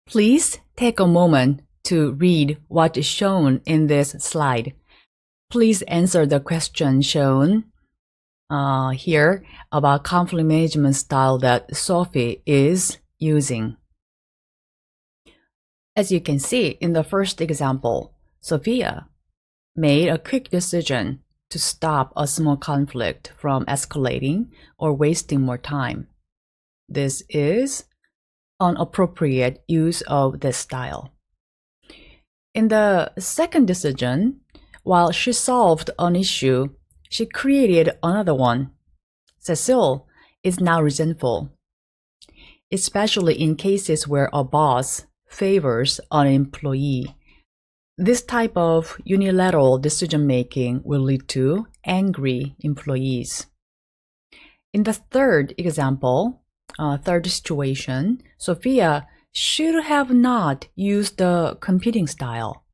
Please take a moment to read what is shown in this slide. Please answer the question shown here about conflict management style that Sophie is using. As you can see in the first example, Sophia made a quick decision to stop a small conflict from escalating or wasting more time. This is an appropriate use of this style. In the second decision, while she solved an issue, she created another one. Cecile is now resentful, especially in cases where a boss favors an employee. This type of unilateral decision-making will lead to angry employees. In the third example, third situation, Sophia should have not used the competing style.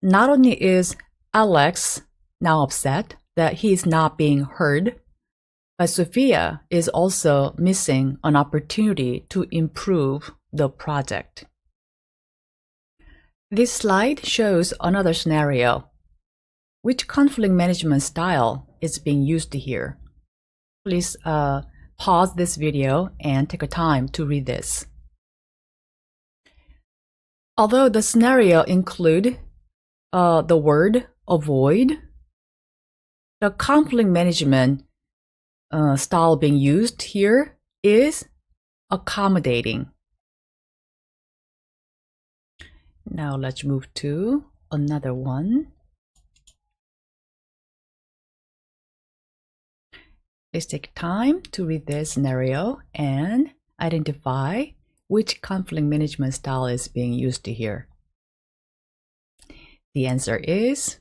Not only is Alex now upset that he is not being heard, but Sophia is also missing an opportunity to improve the project. This slide shows another scenario. Which conflict management style is being used here? Please pause this video and take a time to read this. Although the scenario include the word avoid, the conflict management style being used here is accommodating. Now let's move to another one. Please take time to read this scenario and identify which conflict management style is being used here. The answer is,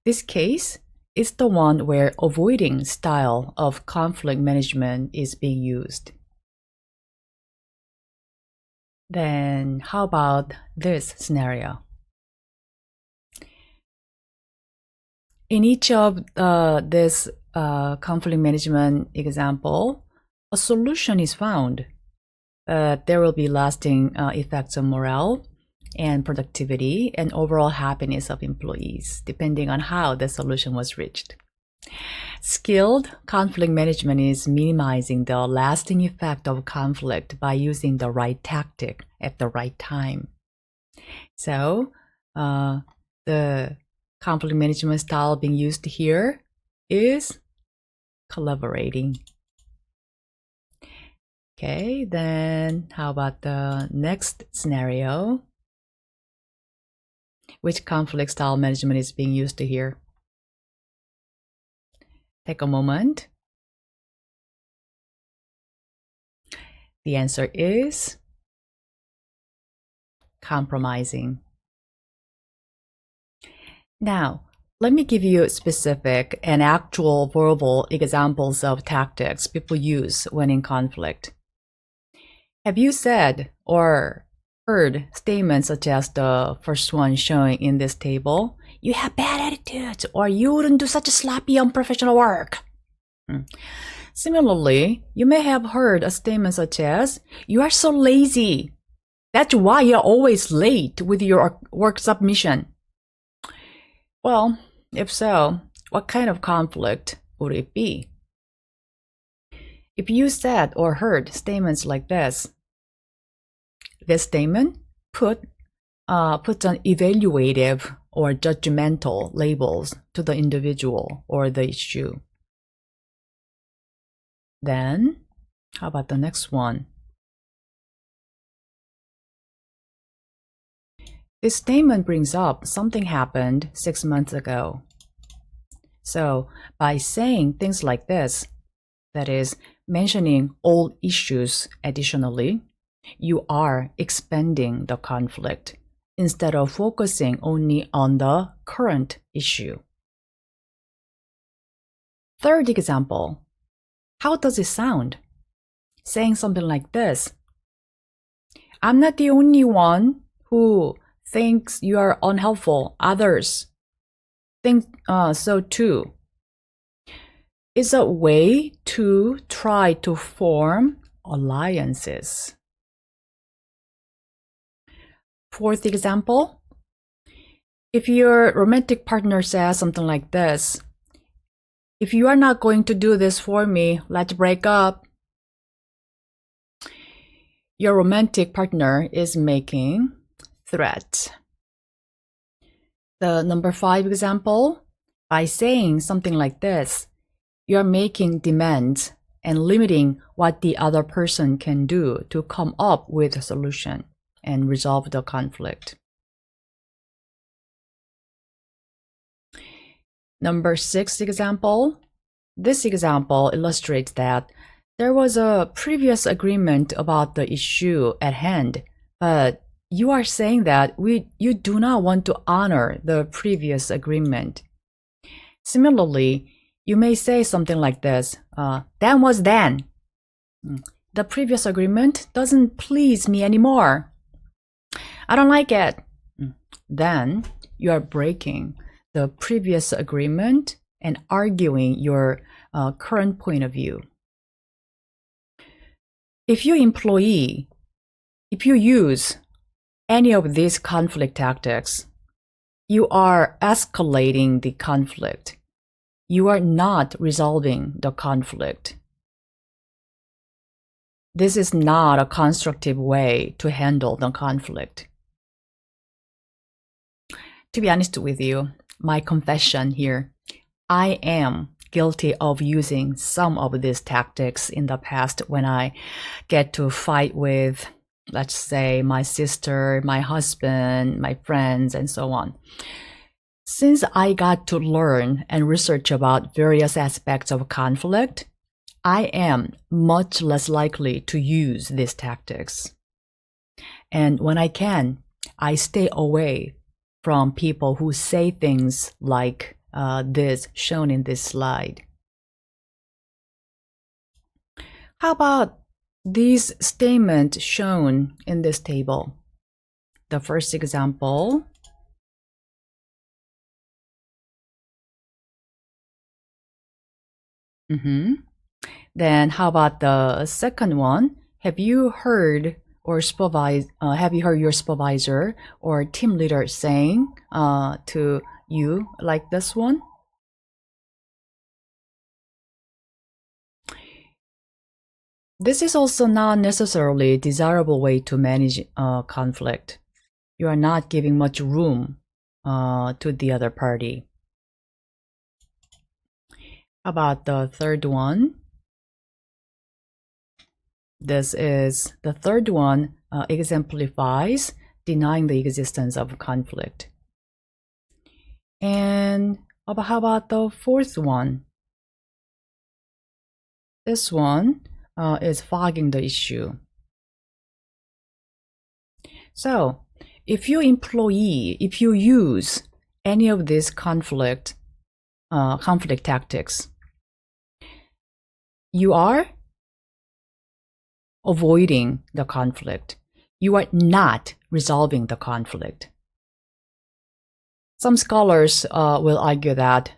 this case is the one where avoiding style of conflict management is being used. Then how about this scenario? In each of this conflict management example, a solution is found. There will be lasting effects on morale and productivity and overall happiness of employees, depending on how the solution was reached. Skilled conflict management is minimizing the lasting effect of conflict by using the right tactic at the right time. So the conflict management style being used here is collaborating. Okay, then how about the next scenario? Which conflict style management is being used here? Take a moment. The answer is compromising. Now, let me give you specific and actual verbal examples of tactics people use when in conflict. Have you said or heard statements such as the first one showing in this table? You have bad attitude, or you wouldn't do such a sloppy, unprofessional work. Similarly, you may have heard a statement such as, you are so lazy. That's why you're always late with your work submission. Well, if so, what kind of conflict would it be? If you said or heard statements like this statement puts an evaluative or judgmental labels to the individual or the issue. Then, how about the next one? This statement brings up something happened 6 months ago. So, by saying things like this, that is, mentioning old issues additionally, you are expanding the conflict instead of focusing only on the current issue. Third example, how does it sound? Saying something like this: I'm not the only one who thinks you are unhelpful. Others think so too. It's a way to try to form alliances Fourth example, if your romantic partner says something like this, if you are not going to do this for me, let's break up. Your romantic partner is making threats. The number 5 example, by saying something like this, you are making demands and limiting what the other person can do to come up with a solution and resolve the conflict. Number 6 example. This example illustrates that there was a previous agreement about the issue at hand, but you are saying that you do not want to honor the previous agreement. Similarly, you may say something like this, then was then. The previous agreement doesn't please me anymore. I don't like it. Then you are breaking the previous agreement and arguing your current point of view. If you use any of these conflict tactics, you are escalating the conflict. You are not resolving the conflict. This is not a constructive way to handle the conflict. To be honest with you, my confession here, I am guilty of using some of these tactics in the past when I get to fight with, let's say, my sister, my husband, my friends, and so on. Since I got to learn and research about various aspects of conflict, I am much less likely to use these tactics. And when I can, I stay away from people who say things like this shown in this slide. How about these statements shown in this table? The first example. Then how about the second one? Have you heard your supervisor or team leader saying to you like this one? This is also not necessarily a desirable way to manage conflict. You are not giving much room to the other party. How about the third one? This is the third one, exemplifies denying the existence of conflict. And how about the fourth one? This one is fogging the issue. So if you use any of these conflict tactics, you are avoiding the conflict. You are not resolving the conflict. Some scholars will argue that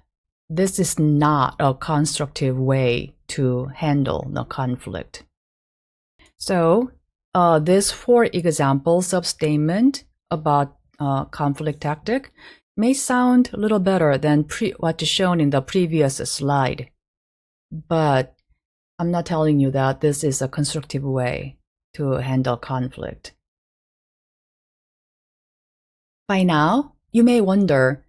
this is not a constructive way to handle the conflict. So these 4 examples of statement about conflict tactic may sound a little better than what is shown in the previous slide, but I'm not telling you that this is a constructive way to handle conflict. By now, you may wonder,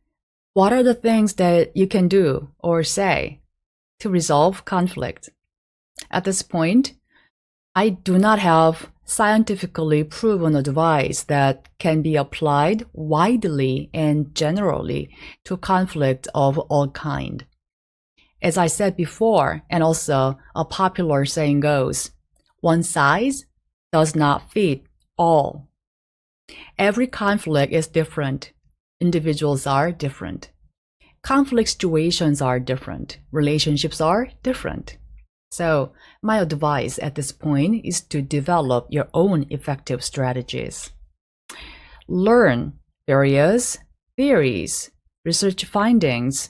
what are the things that you can do or say to resolve conflict? At this point, I do not have scientifically proven advice that can be applied widely and generally to conflict of all kinds. As I said before, and also a popular saying goes, one size does not fit all. Every conflict is different. Individuals are different. Conflict situations are different. Relationships are different. So my advice at this point is to develop your own effective strategies. Learn various theories, research findings,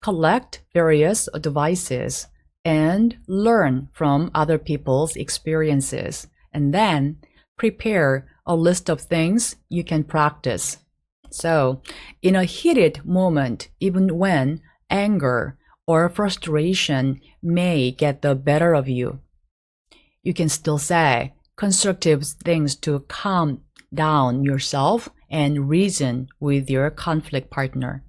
collect various devices, and learn from other people's experiences, and then prepare a list of things you can practice. So, in a heated moment, even when anger or frustration may get the better of you, you can still say constructive things to calm down yourself and reason with your conflict partner.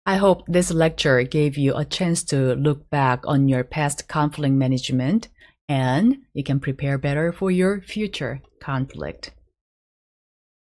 I hope this lecture gave you a chance to look back on your past conflict management and you can prepare better for your future conflict.